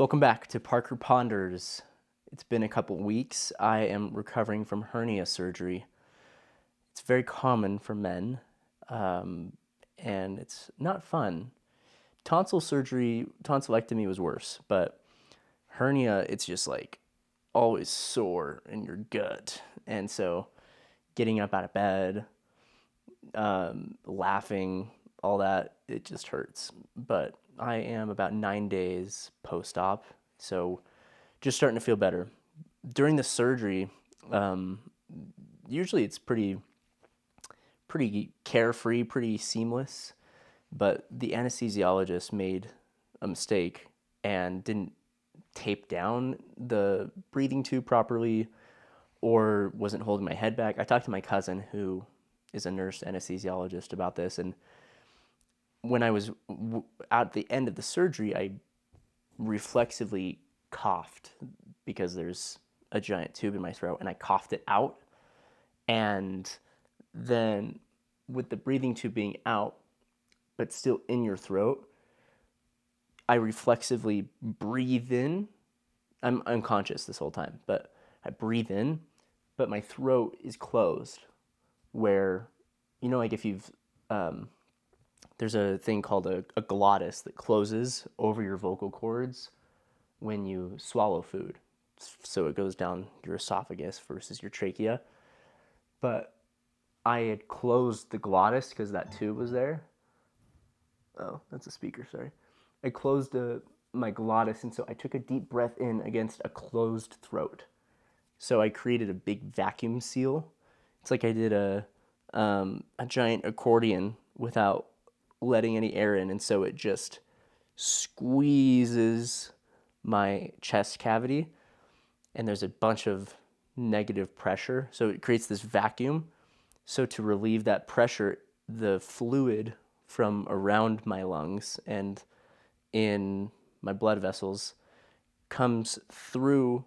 Welcome back to Parker Ponders. It's been a couple weeks. I am recovering from hernia surgery. It's very common for men, and it's not fun. Tonsillectomy was worse, but hernia, it's just like always sore in your gut. And so getting up out of bed, laughing, all that, it just hurts. But I am about 9 days post-op, so just starting to feel better. During the surgery, um, usually it's pretty carefree, pretty seamless, but the anesthesiologist made a mistake and didn't tape down the breathing tube properly or wasn't holding my head back. I talked to my cousin who is a nurse anesthesiologist about this, and when I was at the end of the surgery, I reflexively coughed because there's a giant tube in my throat, and I coughed it out. And then with the breathing tube being out, but still in your throat, I reflexively breathe in. I'm unconscious this whole time, but I breathe in, but my throat is closed. Where, like if you've, there's a thing called a glottis that closes over your vocal cords when you swallow food. So it goes down your esophagus versus your trachea. But I had closed the glottis because that tube was there. Oh, that's a speaker, sorry. I closed my glottis, and so I took a deep breath in against a closed throat. So I created a big vacuum seal. It's like I did a giant accordion without letting any air in, and so it just squeezes my chest cavity, and there's a bunch of negative pressure. So it creates this vacuum. So to relieve that pressure, the fluid from around my lungs and in my blood vessels comes through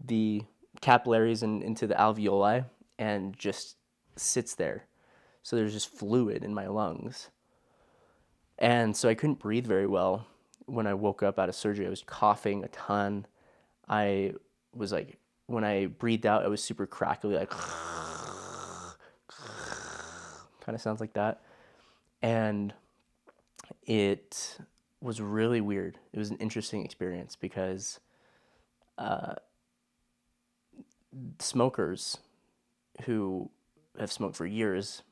the capillaries and into the alveoli and just sits there. So there's just fluid in my lungs. And so I couldn't breathe very well when I woke up out of surgery. I was coughing a ton. I was like, when I breathed out, I was super crackly, like kind of sounds like that. And it was really weird. It was an interesting experience because smokers who have smoked for years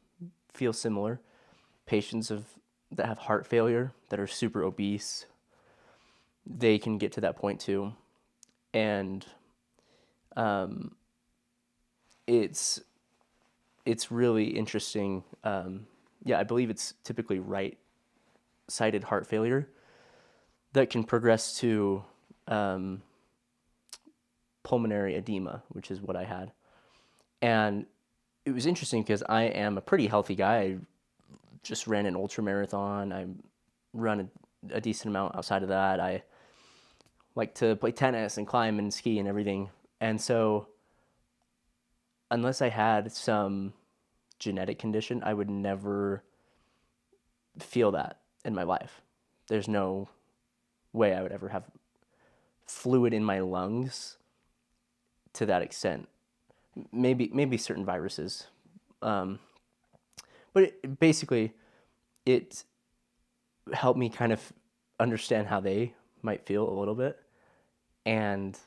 feel similar. Patients that have heart failure, that are super obese, they can get to that point too. And it's really interesting. I believe it's typically right-sided heart failure that can progress to pulmonary edema, which is what I had. And it was interesting because I am a pretty healthy guy. I just ran an ultra marathon. I run a decent amount outside of that. I like to play tennis and climb and ski and everything. And so unless I had some genetic condition, I would never feel that in my life. There's no way I would ever have fluid in my lungs to that extent. Maybe certain viruses, but basically, it helped me kind of understand how they might feel a little bit, and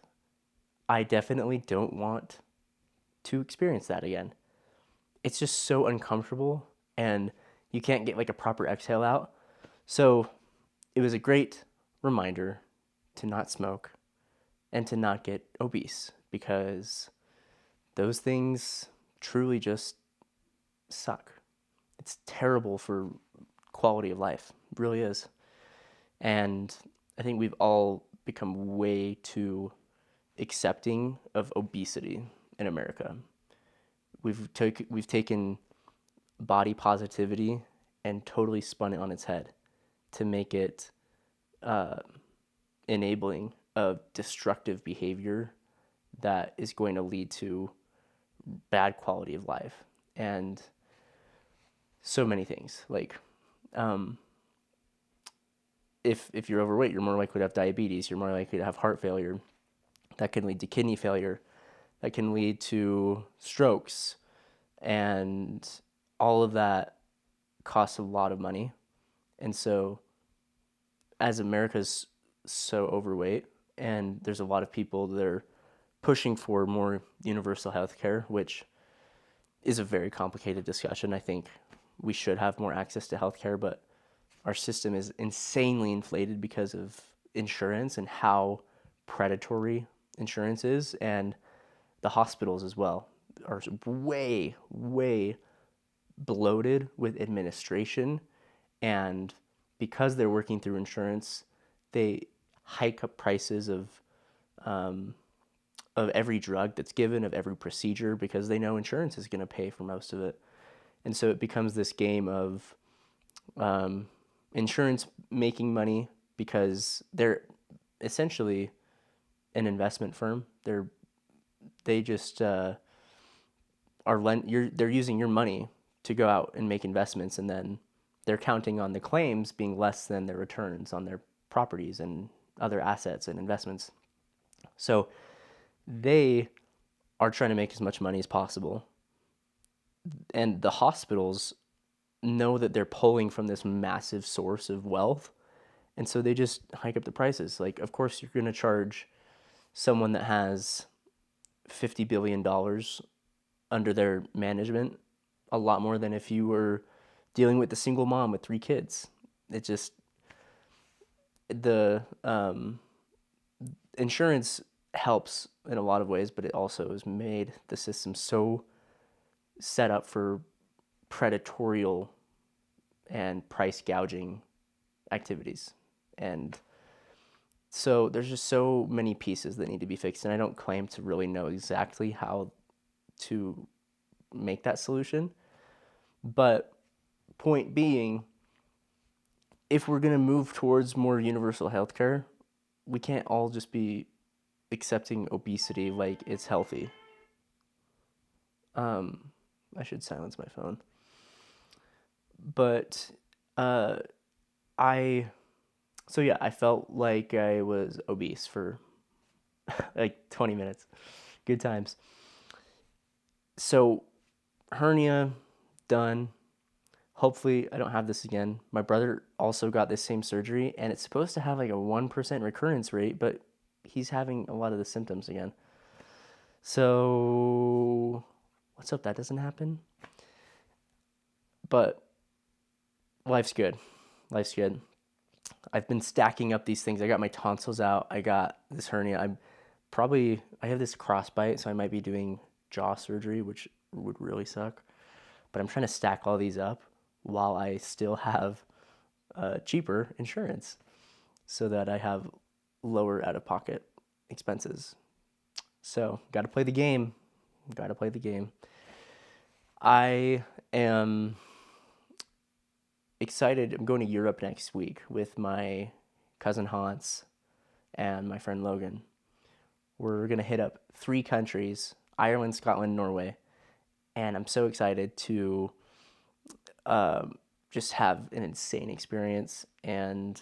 I definitely don't want to experience that again. It's just so uncomfortable, and you can't get like a proper exhale out. So it was a great reminder to not smoke and to not get obese, because those things truly just suck. It's terrible for quality of life. It really is. And I think we've all become way too accepting of obesity in America. We've taken body positivity and totally spun it on its head to make it enabling of destructive behavior that is going to lead to bad quality of life and so many things. Like if you're overweight, you're more likely to have diabetes, you're more likely to have heart failure. That can lead to kidney failure. That can lead to strokes. And all of that costs a lot of money. And so, as America's so overweight, and there's a lot of people that are pushing for more universal health care, which is a very complicated discussion. I think we should have more access to healthcare, but our system is insanely inflated because of insurance and how predatory insurance is, and the hospitals as well are way, way bloated with administration, and because they're working through insurance, they hike up prices of every drug that's given, of every procedure, because they know insurance is going to pay for most of it. And so it becomes this game of insurance making money because they're essentially an investment firm. They just they're using your money to go out and make investments, and then they're counting on the claims being less than their returns on their properties and other assets and investments. So they are trying to make as much money as possible. And the hospitals know that they're pulling from this massive source of wealth. And so they just hike up the prices. Like, of course, you're going to charge someone that has $50 billion under their management a lot more than if you were dealing with a single mom with 3 kids. It just, the insurance helps in a lot of ways, but it also has made the system so set up for predatorial and price gouging activities. And so there's just so many pieces that need to be fixed, and I don't claim to really know exactly how to make that solution. But point being, if we're going to move towards more universal healthcare, we can't all just be accepting obesity like it's healthy. I should silence my phone. But uh, I so yeah, I felt like I was obese for like 20 minutes. Good times. So hernia done. Hopefully I don't have this again. My brother also got this same surgery, and it's supposed to have like a 1% recurrence rate, but he's having a lot of the symptoms again. So let's hope that doesn't happen. But life's good. Life's good. I've been stacking up these things. I got my tonsils out. I got this hernia. I have this crossbite, so I might be doing jaw surgery, which would really suck. But I'm trying to stack all these up while I still have cheaper insurance so that I have lower out of pocket expenses. So, got to play the game. Got to play the game. I am excited. I'm going to Europe next week with my cousin Hans and my friend Logan. We're going to hit up 3 countries: Ireland, Scotland, Norway. And I'm so excited to just have an insane experience. And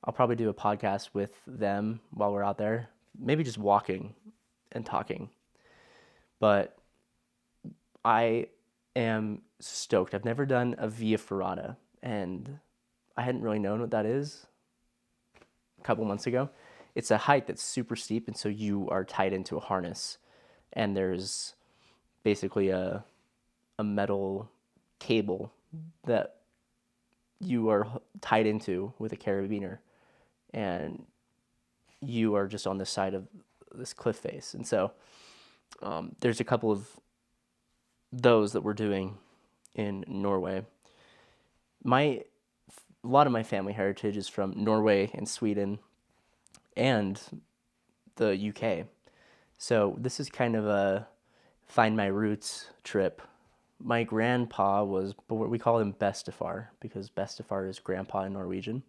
I'll probably do a podcast with them while we're out there. Maybe just walking and talking. But I am stoked. I've never done a Via Ferrata, and I hadn't really known what that is a couple months ago. It's a hike that's super steep, and so you are tied into a harness, and there's basically a metal cable that you are tied into with a carabiner, and you are just on the side of this cliff face. And so there's a couple of those that we're doing in Norway. A lot of my family heritage is from Norway and Sweden and the UK. So this is kind of a find my roots trip. My grandpa we call him Bestefar because Bestefar is grandpa in Norwegian.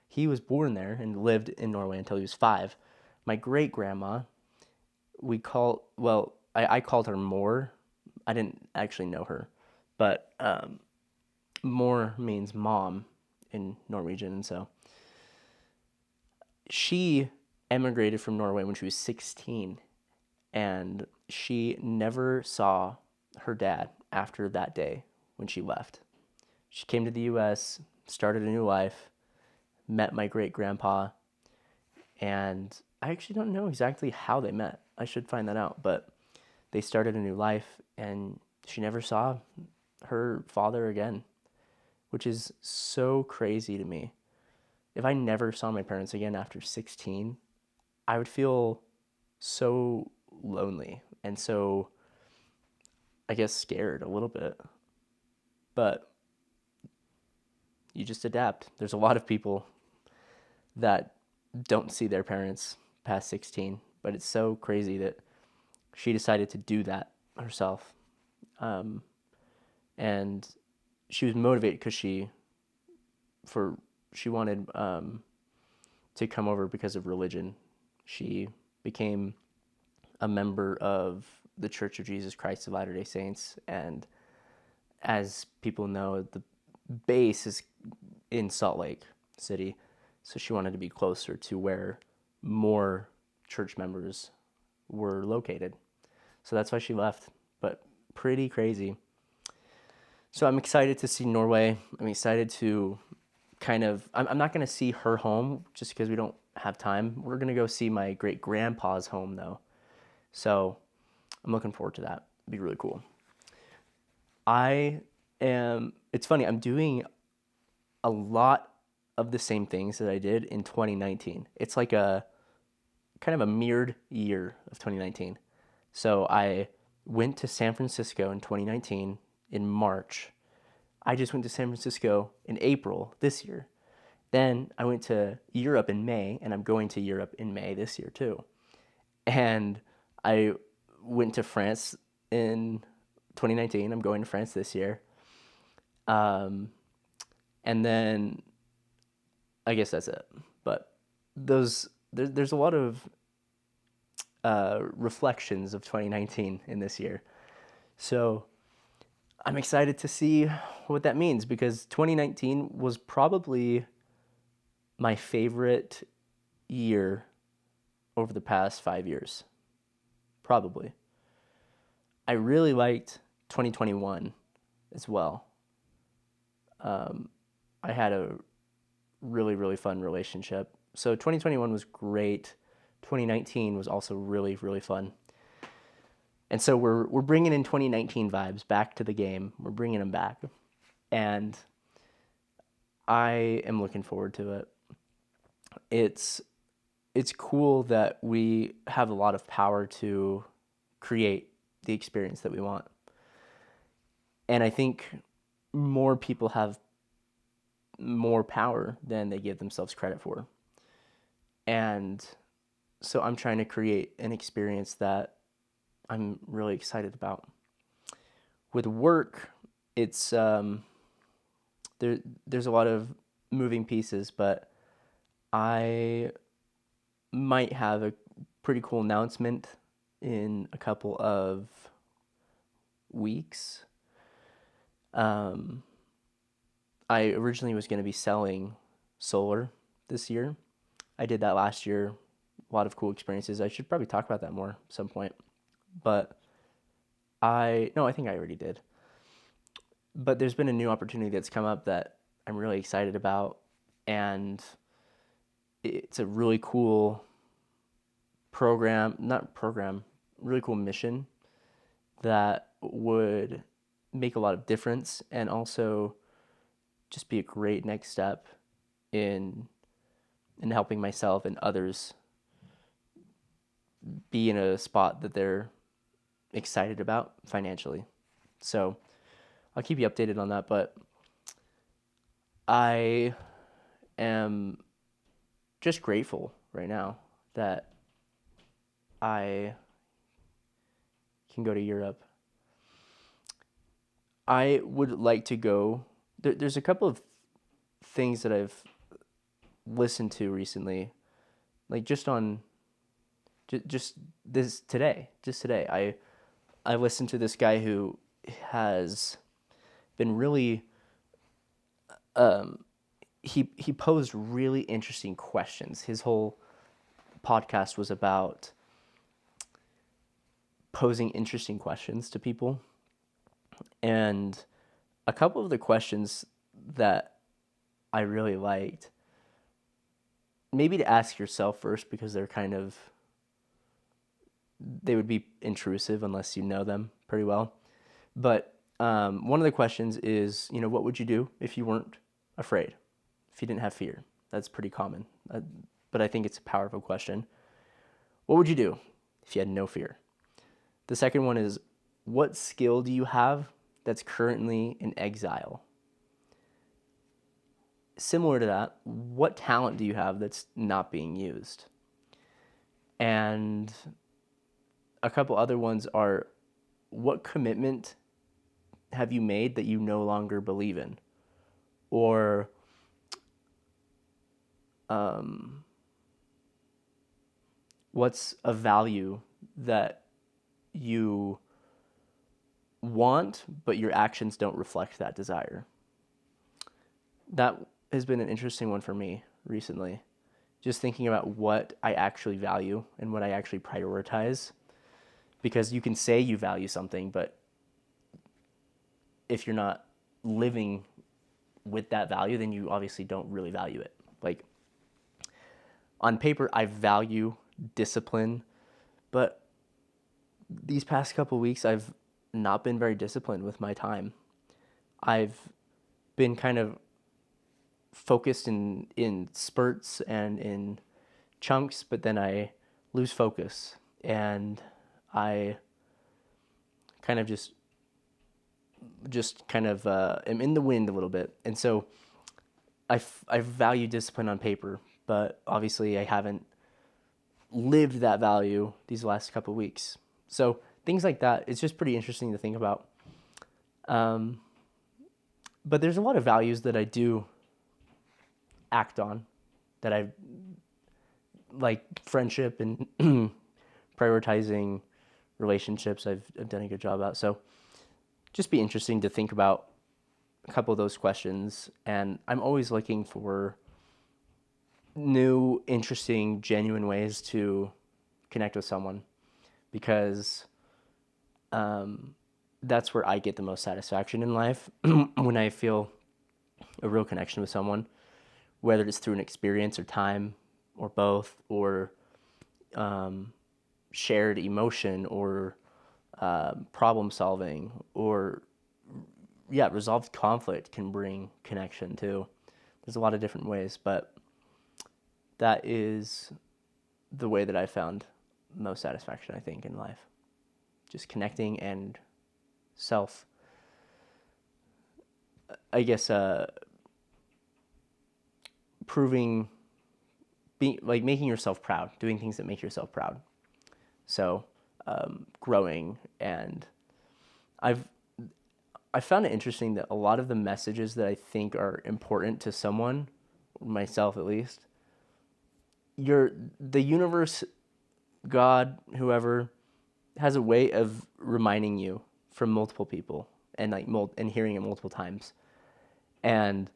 He was born there and lived in Norway until he was 5. My great grandma, I called her Mor. I didn't actually know her, but Mor means mom in Norwegian, and so she emigrated from Norway when she was 16, and she never saw her dad after that day when she left. She came to the US, started a new life, met my great grandpa, and I actually don't know exactly how they met. I should find that out, but they started a new life, and she never saw her father again, which is so crazy to me. If I never saw my parents again after 16, I would feel so lonely and so, I guess, scared a little bit. But you just adapt. There's a lot of people that don't see their parents past 16, but it's so crazy that she decided to do that herself. Um, and she was motivated because she wanted to come over because of religion. She became a member of the Church of Jesus Christ of Latter-day Saints, and as people know, the base is in Salt Lake City, so she wanted to be closer to where more church members were located. So that's why she left, but pretty crazy. So I'm excited to see Norway. I'm excited to I'm not going to see her home just because we don't have time. We're going to go see my great grandpa's home though. So I'm looking forward to that. It'd be really cool. It's funny, I'm doing a lot of the same things that I did in 2019. It's like a kind of a mirrored year of 2019. So I went to San Francisco in 2019 in March. I just went to San Francisco in April this year. Then I went to Europe in May, and I'm going to Europe in May this year too. And I went to France in 2019. I'm going to France this year. And then I guess that's it. But there's a lot of reflections of 2019 in this year. So I'm excited to see what that means, because 2019 was probably my favorite year over the past 5 years. Probably. I really liked 2021 as well. I had a really, really fun relationship. So 2021 was great. 2019 was also really, really fun. And so we're bringing in 2019 vibes back to the game. We're bringing them back. And I am looking forward to it. It's cool that we have a lot of power to create the experience that we want. And I think more people have more power than they give themselves credit for. And so I'm trying to create an experience that I'm really excited about. With work, it's there's a lot of moving pieces, but I might have a pretty cool announcement in a couple of weeks. I originally was going to be selling solar this year. I did that last year. A lot of cool experiences. I should probably talk about that more at some point. But I think I already did. But there's been a new opportunity that's come up that I'm really excited about, and it's a really cool really cool mission that would make a lot of difference, and also just be a great next step in helping myself and others be in a spot that they're excited about financially. So I'll keep you updated on that, but I am just grateful right now that I can go to Europe. I would like to go. There's a couple of things that I've listened to recently, like just today. I listened to this guy who has been really he posed really interesting questions. His whole podcast was about posing interesting questions to people. And a couple of the questions that I really liked, maybe to ask yourself first, because they would be intrusive unless you know them pretty well. But one of the questions is, what would you do if you weren't afraid, if you didn't have fear? That's pretty common, but I think it's a powerful question. What would you do if you had no fear? The second one is, what skill do you have that's currently in exile? Similar to that, what talent do you have that's not being used? And a couple other ones are, what commitment have you made that you no longer believe in? Or what's a value that you want, but your actions don't reflect that desire? That has been an interesting one for me recently. Just thinking about what I actually value and what I actually prioritize. Because you can say you value something, but if you're not living with that value, then you obviously don't really value it. Like, on paper, I value discipline, but these past couple weeks, I've not been very disciplined with my time. I've been kind of focused in spurts and in chunks, but then I lose focus and I kind of just kind of am in the wind a little bit. And so I value discipline on paper, but obviously I haven't lived that value these last couple of weeks. So things like that, it's just pretty interesting to think about. But there's a lot of values that I do act on, that I like friendship and prioritizing relationships. I've done a good job at. So just be interesting to think about a couple of those questions. And I'm always looking for new, interesting, genuine ways to connect with someone, because that's where I get the most satisfaction in life when I feel a real connection with someone, whether it's through an experience or time or both, or shared emotion or problem solving, or resolved conflict can bring connection too. There's a lot of different ways, but that is the way that I found most satisfaction, I think, in life. Just connecting and proving, making yourself proud, doing things that make yourself proud. So growing, and I found it interesting that a lot of the messages that I think are important to someone, myself at least, the universe, God, whoever, has a way of reminding you from multiple people, and and hearing it multiple times. And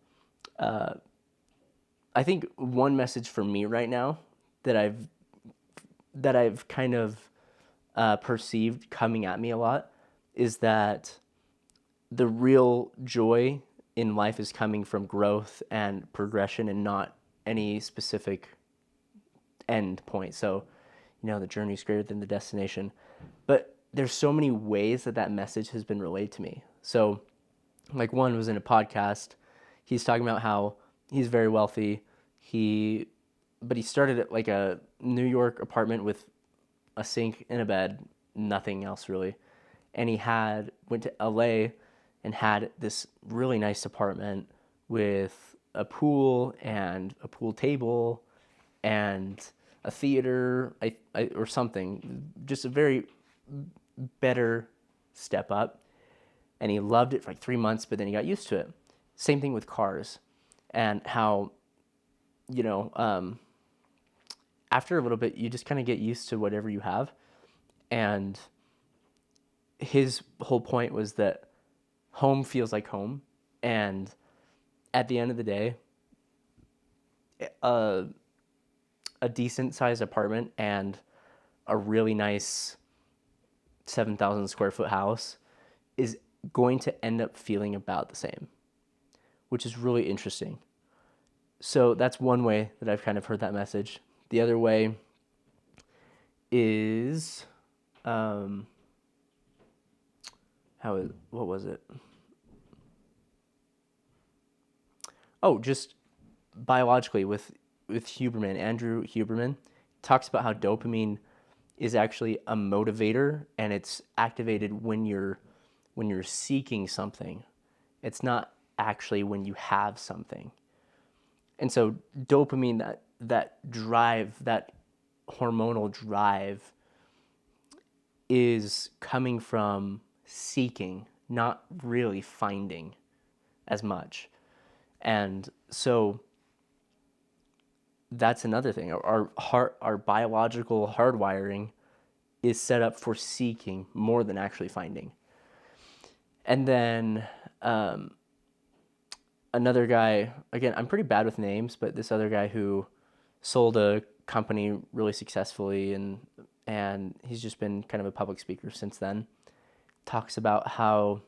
I think one message for me right now that I've kind of perceived coming at me a lot is that the real joy in life is coming from growth and progression, and not any specific end point. So, the journey is greater than the destination. But there's so many ways that message has been relayed to me. So, one was in a podcast. He's talking about how he's very wealthy. But he started at a New York apartment with a sink and a bed, nothing else really. And he went to LA and had this really nice apartment with a pool and a pool table and a theater, or something. Just a very better step up. And he loved it for 3 months, but then he got used to it. Same thing with cars, and how, after a little bit, you just kind of get used to whatever you have. And his whole point was that home feels like home. And at the end of the day, a, a decent sized apartment and a really nice 7,000 square foot house is going to end up feeling about the same, which is really interesting. So that's one way that I've kind of heard that message. The other way is, what was it? Oh, just biologically with Huberman, Andrew Huberman talks about how dopamine is actually a motivator, and it's activated when you're seeking something. It's not actually when you have something. And so dopamine, that drive, that hormonal drive, is coming from seeking, not really finding as much. And so that's another thing. Our biological hardwiring is set up for seeking more than actually finding. And then another guy, again, I'm pretty bad with names, but this other guy who sold a company really successfully, and he's just been kind of a public speaker since then, talks about how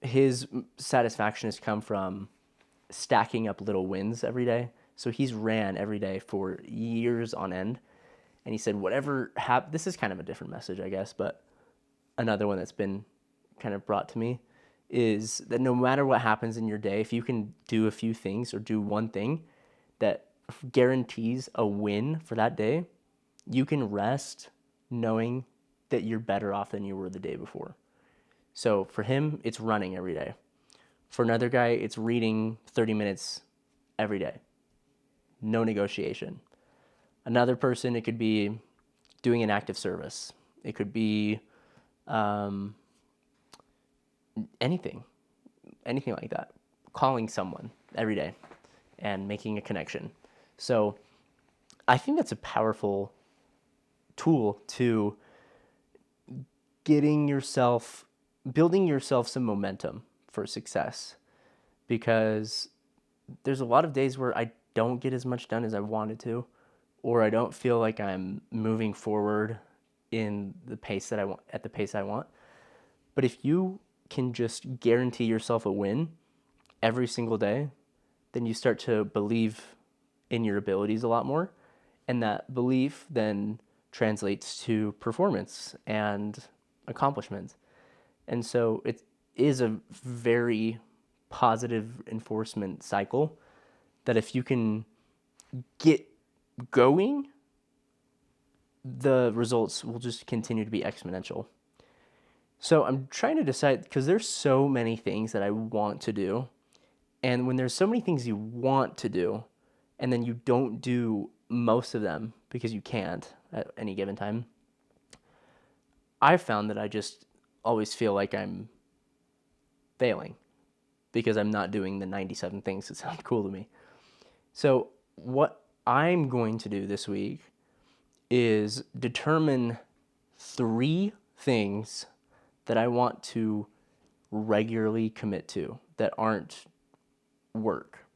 his satisfaction has come from stacking up little wins every day. So he's ran every day for years on end. And he said, whatever this is kind of a different message, I guess, but another one that's been kind of brought to me is that no matter what happens in your day, if you can do a few things or do one thing that guarantees a win for that day, you can rest knowing that you're better off than you were the day before. So for him, it's running every day. For another guy, it's reading 30 minutes every day. No negotiation. Another person, it could be doing an act of service. It could be anything like that. Calling someone every day and making a connection. So I think that's a powerful tool to building yourself some momentum for success, because there's a lot of days where I don't get as much done as I wanted to, or I don't feel like I'm moving forward in the pace that I want, at the pace I want. But if you can just guarantee yourself a win every single day, then you start to believe in your abilities a lot more. And that belief then translates to performance and accomplishment. And so it is a very positive enforcement cycle that if you can get going, the results will just continue to be exponential. So I'm trying to decide, because there's so many things that I want to do. And when there's so many things you want to do, and then you don't do most of them because you can't at any given time, I've found that I just always feel like I'm failing because I'm not doing the 97 things that sound cool to me. So what I'm going to do this week is determine 3 things that I want to regularly commit to that aren't work.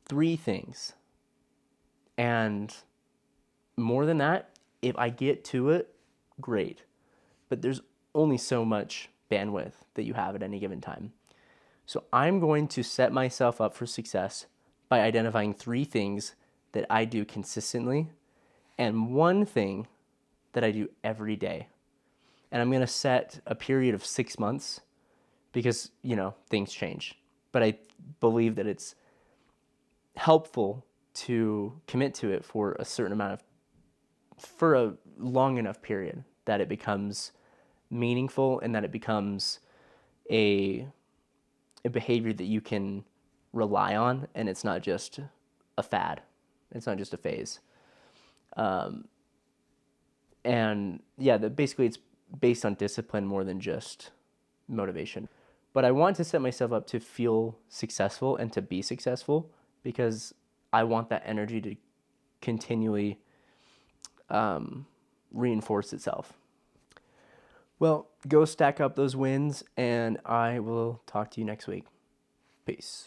3 things. And more than that, if I get to it, great. But there's only so much bandwidth that you have at any given time. So I'm going to set myself up for success by identifying 3 things that I do consistently and 1 thing that I do every day. And I'm going to set a period of 6 months because, things change. But I believe that it's helpful to commit to it for a long enough period that it becomes meaningful and that it becomes a behavior that you can rely on, and it's not just a fad. It's not just a phase. And yeah, basically it's based on discipline more than just motivation. But I want to set myself up to feel successful and to be successful because I want that energy to continually reinforce itself. Well, go stack up those wins, and I will talk to you next week. Peace.